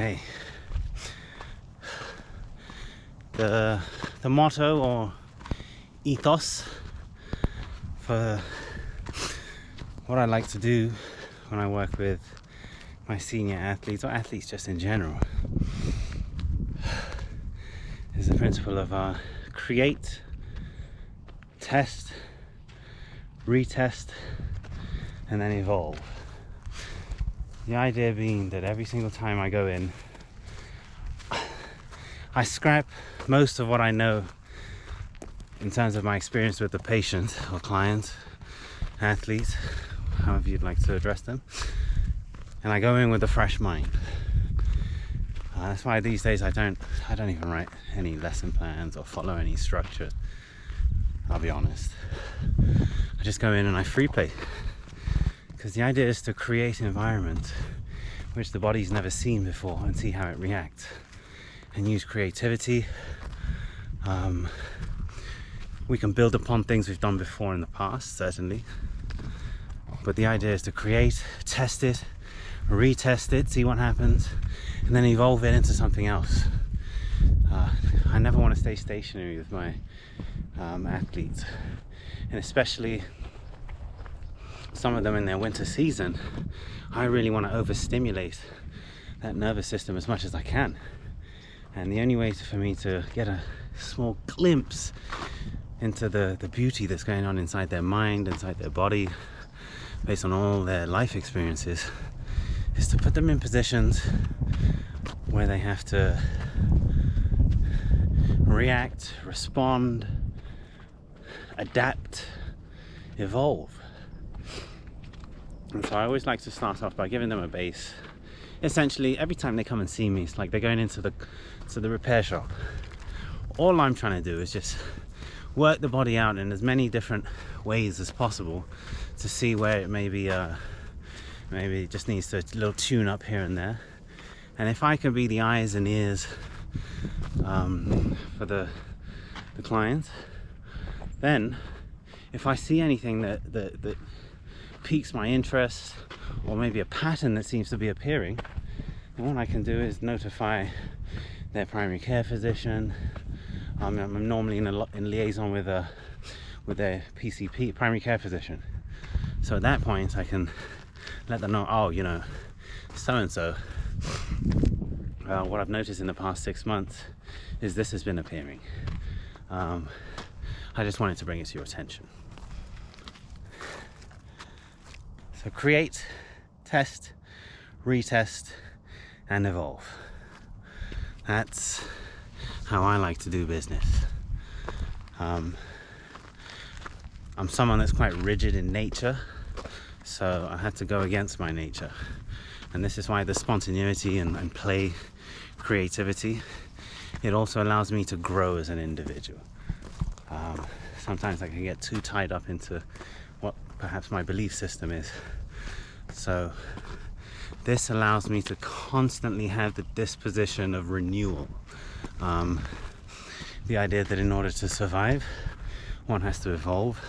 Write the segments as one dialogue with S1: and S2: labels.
S1: Okay. The motto or ethos for what I like to do when I work with my senior athletes, or athletes just in general, is the principle of create, test, retest, and then evolve. The idea being that every single time I go in, I scrap most of what I know in terms of my experience with the patient or client, athlete, however you'd like to address them, and I go in with a fresh mind. That's why these days I don't even write any lesson plans or follow any structure. I'll be honest. I just go in and I free play, because the idea is to create an environment which the body's never seen before and see how it reacts, and use creativity. We can build upon things we've done before in the past, certainly, but the idea is to create, test it, retest it, see what happens, and then evolve it into something else. I never want to stay stationary with my athletes, and especially some of them in their winter season. I really want to overstimulate that nervous system as much as I can, and the only way for me to get a small glimpse into the beauty that's going on inside their mind, inside their body, based on all their life experiences, is to put them in positions where they have to react, respond, adapt, evolve. And so I always like to start off by giving them a base. Essentially, every time they come and see me, it's like they're going into the repair shop. All I'm trying to do is just work the body out in as many different ways as possible to see where it maybe it just needs a little tune up here and there. And if I can be the eyes and ears for the client, then if I see anything that piques my interest, or maybe a pattern that seems to be appearing, then what I can do is notify their primary care physician. I'm normally in liaison with their PCP, primary care physician. So at that point I can let them know, oh, so and so, what I've noticed in the past 6 months is this has been appearing. I just wanted to bring it to your attention. So create, test, retest, and evolve. That's how I like to do business. I'm someone that's quite rigid in nature, so I had to go against my nature. And this is why the spontaneity and play, creativity, it also allows me to grow as an individual. Sometimes I can get too tied up into what perhaps my belief system is. So this allows me to constantly have the disposition of renewal. The idea that in order to survive, one has to evolve,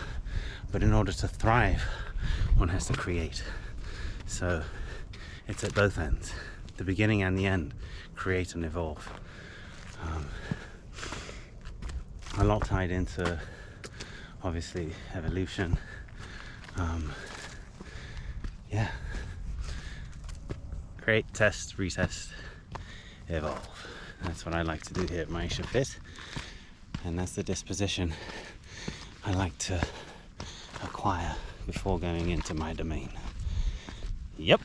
S1: but in order to thrive, one has to create. So it's at both ends, the beginning and the end, create and evolve. A lot tied into, obviously, evolution. Create, test, retest, evolve. That's what I like to do here at Maishafit, and that's the disposition I like to acquire before going into my domain. Yep.